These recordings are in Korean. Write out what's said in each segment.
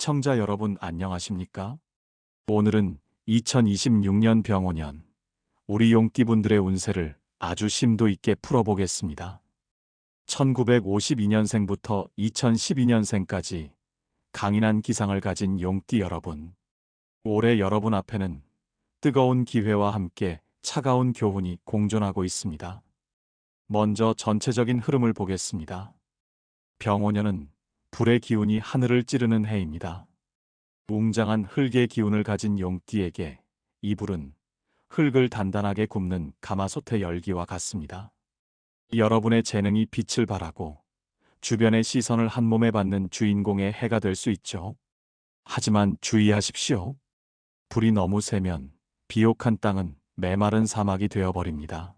시청자 여러분 안녕하십니까? 오늘은 2026년 병오년 우리 용띠분들의 운세를 아주 심도 있게 풀어보겠습니다. 1952년생부터 2012년생까지 강인한 기상을 가진 용띠 여러분. 올해 여러분 앞에는 뜨거운 기회와 함께 차가운 교훈이 공존하고 있습니다. 먼저 전체적인 흐름을 보겠습니다. 병오년은 불의 기운이 하늘을 찌르는 해입니다. 웅장한 흙의 기운을 가진 용띠에게 이 불은 흙을 단단하게 굽는 가마솥의 열기와 같습니다. 여러분의 재능이 빛을 발하고 주변의 시선을 한 몸에 받는 주인공의 해가 될 수 있죠. 하지만 주의하십시오. 불이 너무 세면 비옥한 땅은 메마른 사막이 되어버립니다.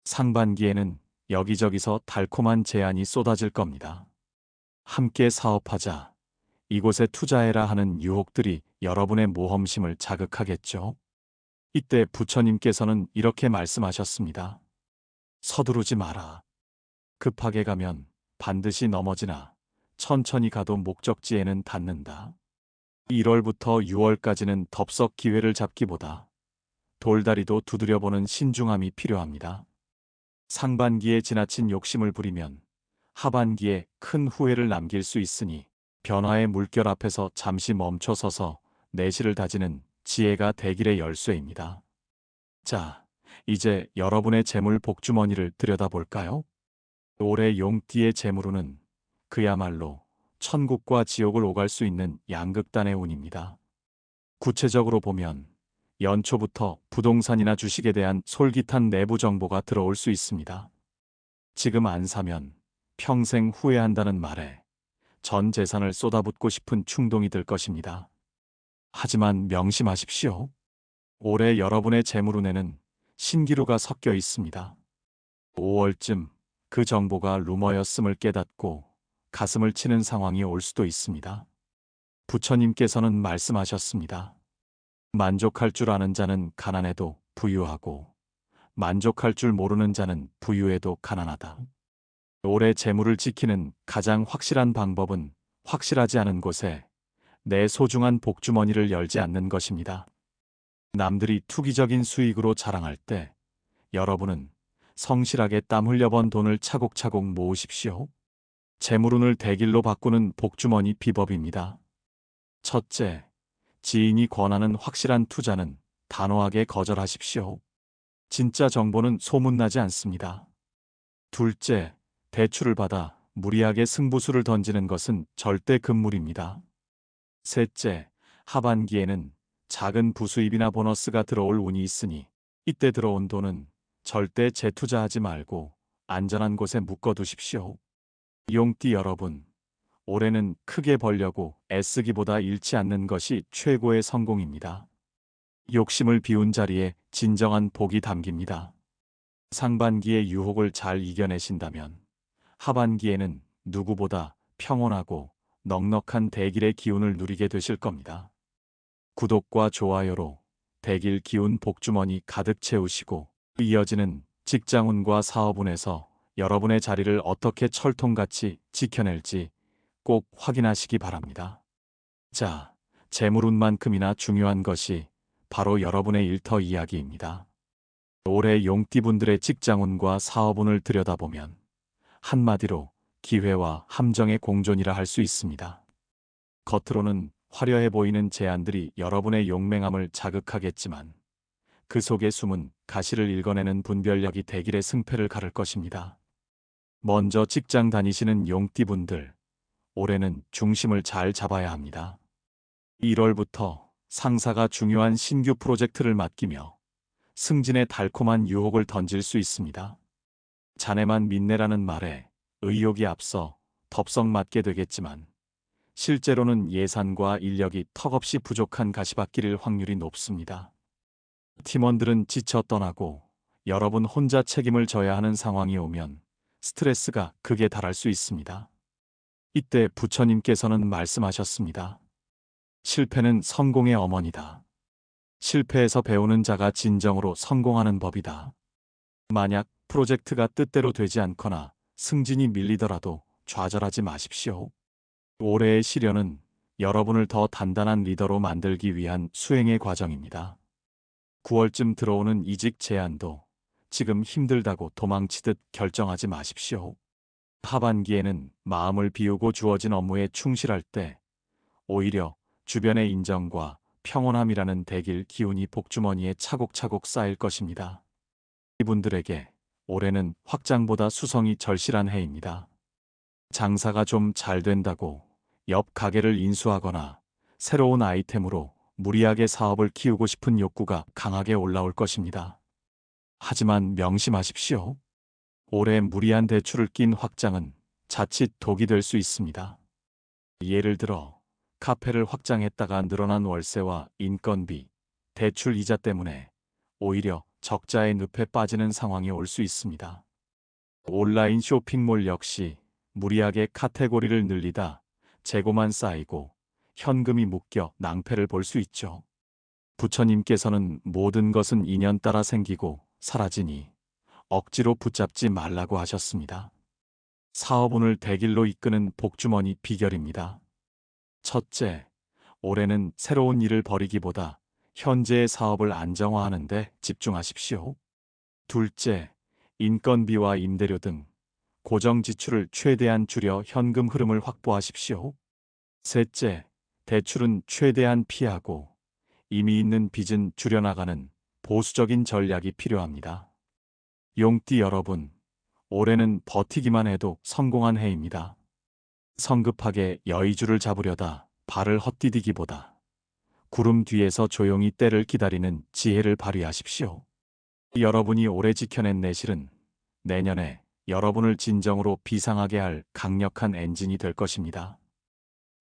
상반기에는 여기저기서 달콤한 제안이 쏟아질 겁니다. 함께 사업하자, 이곳에 투자해라 하는 유혹들이 여러분의 모험심을 자극하겠죠. 이때 부처님께서는 이렇게 말씀하셨습니다. 서두르지 마라. 급하게 가면 반드시 넘어지나 천천히 가도 목적지에는 닿는다. 1월부터 6월까지는 덥석 기회를 잡기보다 돌다리도 두드려보는 신중함이 필요합니다. 상반기에 지나친 욕심을 부리면 하반기에 큰 후회를 남길 수 있으니 변화의 물결 앞에서 잠시 멈춰서서 내실을 다지는 지혜가 대길의 열쇠입니다. 자, 이제 여러분의 재물 복주머니를 들여다볼까요? 올해 용띠의 재물운은 그야말로 천국과 지옥을 오갈 수 있는 양극단의 운입니다. 구체적으로 보면 연초부터 부동산이나 주식에 대한 솔깃한 내부 정보가 들어올 수 있습니다. 지금 안 사면 평생 후회한다는 말에 전 재산을 쏟아붓고 싶은 충동이 들 것입니다. 하지만 명심하십시오. 올해 여러분의 재물운에는 신기루가 섞여 있습니다. 5월쯤 그 정보가 루머였음을 깨닫고 가슴을 치는 상황이 올 수도 있습니다. 부처님께서는 말씀하셨습니다. 만족할 줄 아는 자는 가난해도 부유하고 만족할 줄 모르는 자는 부유해도 가난하다. 올해 재물을 지키는 가장 확실한 방법은 확실하지 않은 곳에 내 소중한 복주머니를 열지 않는 것입니다. 남들이 투기적인 수익으로 자랑할 때 여러분은 성실하게 땀 흘려번 돈을 차곡차곡 모으십시오. 재물운을 대길로 바꾸는 복주머니 비법입니다. 첫째, 지인이 권하는 확실한 투자는 단호하게 거절하십시오. 진짜 정보는 소문나지 않습니다. 둘째, 대출을 받아 무리하게 승부수를 던지는 것은 절대 금물입니다. 셋째, 하반기에는 작은 부수입이나 보너스가 들어올 운이 있으니 이때 들어온 돈은 절대 재투자하지 말고 안전한 곳에 묶어두십시오. 용띠 여러분, 올해는 크게 벌려고 애쓰기보다 잃지 않는 것이 최고의 성공입니다. 욕심을 비운 자리에 진정한 복이 담깁니다. 상반기의 유혹을 잘 이겨내신다면 하반기에는 누구보다 평온하고 넉넉한 대길의 기운을 누리게 되실 겁니다. 구독과 좋아요로 대길 기운 복주머니 가득 채우시고 이어지는 직장운과 사업운에서 여러분의 자리를 어떻게 철통같이 지켜낼지 꼭 확인하시기 바랍니다. 자, 재물운만큼이나 중요한 것이 바로 여러분의 일터 이야기입니다. 올해 용띠분들의 직장운과 사업운을 들여다보면 한마디로 기회와 함정의 공존이라 할 수 있습니다. 겉으로는 화려해 보이는 제안들이 여러분의 용맹함을 자극하겠지만 그 속에 숨은 가시를 읽어내는 분별력이 대길의 승패를 가를 것입니다. 먼저 직장 다니시는 용띠분들, 올해는 중심을 잘 잡아야 합니다. 1월부터 상사가 중요한 신규 프로젝트를 맡기며 승진의 달콤한 유혹을 던질 수 있습니다. 자네만 믿네라는 말에 의욕이 앞서 덥석 맞게 되겠지만 실제로는 예산과 인력이 턱없이 부족한 가시밭길일 확률이 높습니다. 팀원들은 지쳐 떠나고 여러분 혼자 책임을 져야 하는 상황이 오면 스트레스가 극에 달할 수 있습니다. 이때 부처님께서는 말씀하셨습니다. 실패는 성공의 어머니다. 실패에서 배우는 자가 진정으로 성공하는 법이다. 만약 프로젝트가 뜻대로 되지 않거나 승진이 밀리더라도 좌절하지 마십시오. 올해의 시련은 여러분을 더 단단한 리더로 만들기 위한 수행의 과정입니다. 9월쯤 들어오는 이직 제안도 지금 힘들다고 도망치듯 결정하지 마십시오. 하반기에는 마음을 비우고 주어진 업무에 충실할 때 오히려 주변의 인정과 평온함이라는 대길 기운이 복주머니에 차곡차곡 쌓일 것입니다. 이분들에게 올해는 확장보다 수성이 절실한 해입니다. 장사가 좀 잘 된다고 옆 가게를 인수하거나 새로운 아이템으로 무리하게 사업을 키우고 싶은 욕구가 강하게 올라올 것입니다. 하지만 명심하십시오. 올해 무리한 대출을 낀 확장은 자칫 독이 될 수 있습니다. 예를 들어 카페를 확장했다가 늘어난 월세와 인건비, 대출 이자 때문에 오히려 적자의 늪에 빠지는 상황이 올 수 있습니다. 온라인 쇼핑몰 역시 무리하게 카테고리를 늘리다 재고만 쌓이고 현금이 묶여 낭패를 볼 수 있죠. 부처님께서는 모든 것은 인연 따라 생기고 사라지니 억지로 붙잡지 말라고 하셨습니다. 사업운을 대길로 이끄는 복주머니 비결입니다. 첫째, 올해는 새로운 일을 벌이기보다 현재의 사업을 안정화하는 데 집중하십시오. 둘째, 인건비와 임대료 등 고정 지출을 최대한 줄여 현금 흐름을 확보하십시오. 셋째, 대출은 최대한 피하고 이미 있는 빚은 줄여나가는 보수적인 전략이 필요합니다. 용띠 여러분, 올해는 버티기만 해도 성공한 해입니다. 성급하게 여의주를 잡으려다 발을 헛디디기보다 구름 뒤에서 조용히 때를 기다리는 지혜를 발휘하십시오. 여러분이 오래 지켜낸 내실은 내년에 여러분을 진정으로 비상하게 할 강력한 엔진이 될 것입니다.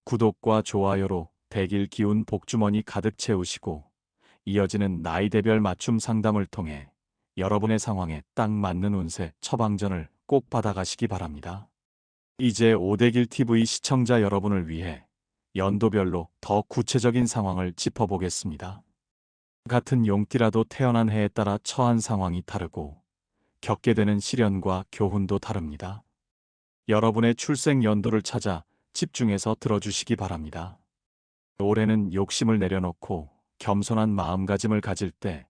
구독과 좋아요로 대길 기운 복주머니 가득 채우시고 이어지는 나이대별 맞춤 상담을 통해 여러분의 상황에 딱 맞는 운세 처방전을 꼭 받아가시기 바랍니다. 이제 오대길 TV 시청자 여러분을 위해 연도별로 더 구체적인 상황을 짚어보겠습니다. 같은 용띠라도 태어난 해에 따라 처한 상황이 다르고 겪게 되는 시련과 교훈도 다릅니다. 여러분의 출생 연도를 찾아 집중해서 들어주시기 바랍니다. 올해는 욕심을 내려놓고 겸손한 마음가짐을 가질 때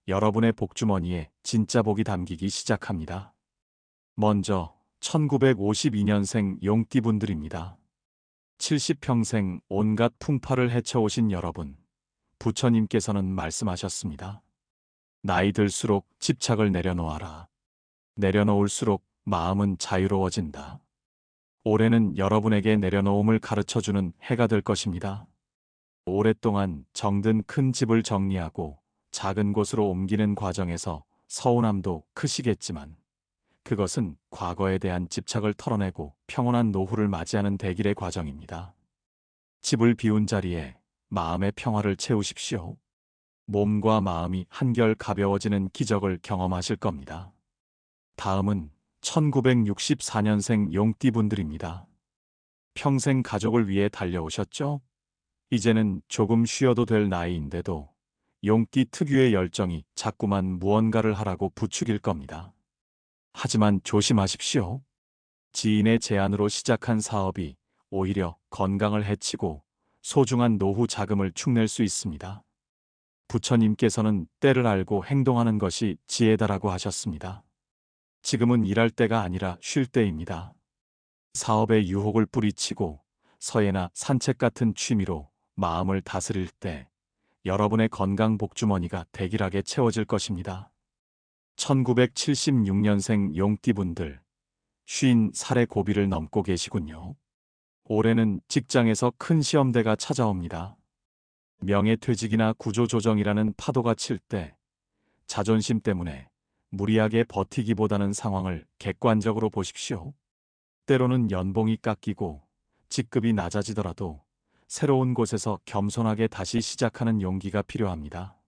여러분의 복주머니에 진짜 복이 담기기 시작합니다. 먼저 1952년생 용띠분들입니다. 70평생 온갖 풍파를 헤쳐오신 여러분, 부처님께서는 말씀하셨습니다. 나이 들수록 집착을 내려놓아라. 내려놓을수록 마음은 자유로워진다. 올해는 여러분에게 내려놓음을 가르쳐주는 해가 될 것입니다. 오랫동안 정든 큰 집을 정리하고 작은 곳으로 옮기는 과정에서 서운함도 크시겠지만 그것은 과거에 대한 집착을 털어내고 평온한 노후를 맞이하는 대길의 과정입니다. 집을 비운 자리에 마음의 평화를 채우십시오. 몸과 마음이 한결 가벼워지는 기적을 경험하실 겁니다. 다음은 1964년생 용띠분들입니다. 평생 가족을 위해 달려오셨죠? 이제는 조금 쉬어도 될 나이인데도 용띠 특유의 열정이 자꾸만 무언가를 하라고 부추길 겁니다. 하지만 조심하십시오. 지인의 제안으로 시작한 사업이 오히려 건강을 해치고 소중한 노후 자금을 축낼 수 있습니다. 부처님께서는 때를 알고 행동하는 것이 지혜다라고 하셨습니다. 지금은 일할 때가 아니라 쉴 때입니다. 사업의 유혹을 뿌리치고 서예나 산책 같은 취미로 마음을 다스릴 때 여러분의 건강 복주머니가 대길하게 채워질 것입니다. 1976년생 용띠분들, 50살의 고비를 넘고 계시군요. 올해는 직장에서 큰 시험대가 찾아옵니다. 명예퇴직이나 구조조정이라는 파도가 칠 때 자존심 때문에 무리하게 버티기보다는 상황을 객관적으로 보십시오. 때로는 연봉이 깎이고 직급이 낮아지더라도 새로운 곳에서 겸손하게 다시 시작하는 용기가 필요합니다.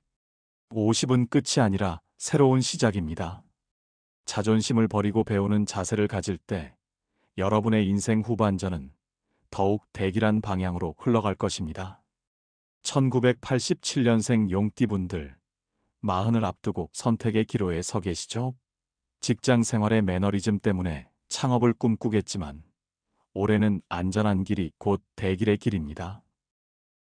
50은 끝이 아니라 새로운 시작입니다. 자존심을 버리고 배우는 자세를 가질 때 여러분의 인생 후반전은 더욱 대길한 방향으로 흘러갈 것입니다. 1987년생 용띠분들, 40을 앞두고 선택의 기로에 서 계시죠? 직장 생활의 매너리즘 때문에 창업을 꿈꾸겠지만 올해는 안전한 길이 곧 대길의 길입니다.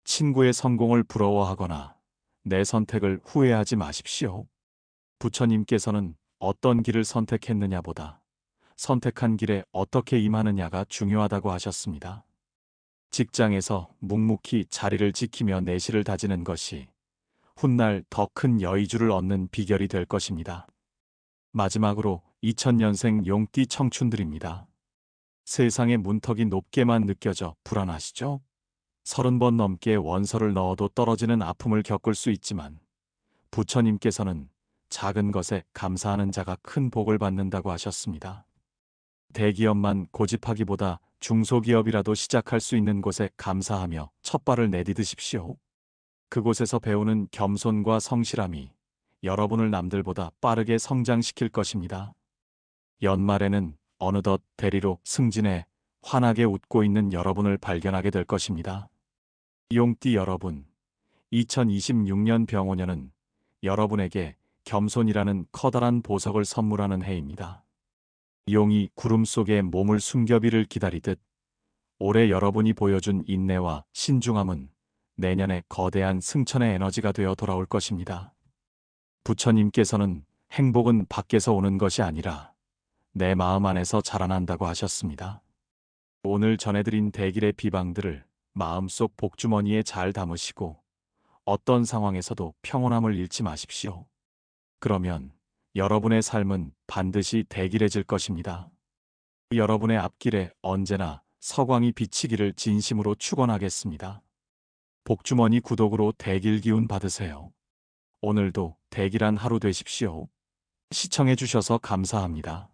친구의 성공을 부러워하거나 내 선택을 후회하지 마십시오. 부처님께서는 어떤 길을 선택했느냐보다 선택한 길에 어떻게 임하느냐가 중요하다고 하셨습니다. 직장에서 묵묵히 자리를 지키며 내실을 다지는 것이 훗날 더 큰 여의주를 얻는 비결이 될 것입니다. 마지막으로 2000년생 용띠 청춘들입니다. 세상의 문턱이 높게만 느껴져 불안하시죠? 30번 넘게 원서를 넣어도 떨어지는 아픔을 겪을 수 있지만 부처님께서는 작은 것에 감사하는 자가 큰 복을 받는다고 하셨습니다. 대기업만 고집하기보다 중소기업이라도 시작할 수 있는 곳에 감사하며 첫발을 내디디십시오. 그곳에서 배우는 겸손과 성실함이 여러분을 남들보다 빠르게 성장시킬 것입니다. 연말에는 어느덧 대리로 승진해 환하게 웃고 있는 여러분을 발견하게 될 것입니다. 용띠 여러분, 2026년 병오년은 여러분에게 겸손이라는 커다란 보석을 선물하는 해입니다. 용이 구름 속에 몸을 숨겨비를 기다리듯 올해 여러분이 보여준 인내와 신중함은 내년에 거대한 승천의 에너지가 되어 돌아올 것입니다. 부처님께서는 행복은 밖에서 오는 것이 아니라 내 마음 안에서 자라난다고 하셨습니다. 오늘 전해드린 대길의 비방들을 마음속 복주머니에 잘 담으시고 어떤 상황에서도 평온함을 잃지 마십시오. 그러면 여러분의 삶은 반드시 대길해질 것입니다. 여러분의 앞길에 언제나 서광이 비치기를 진심으로 축원하겠습니다. 복주머니 구독으로 대길 기운 받으세요. 오늘도 대길한 하루 되십시오. 시청해 주셔서 감사합니다.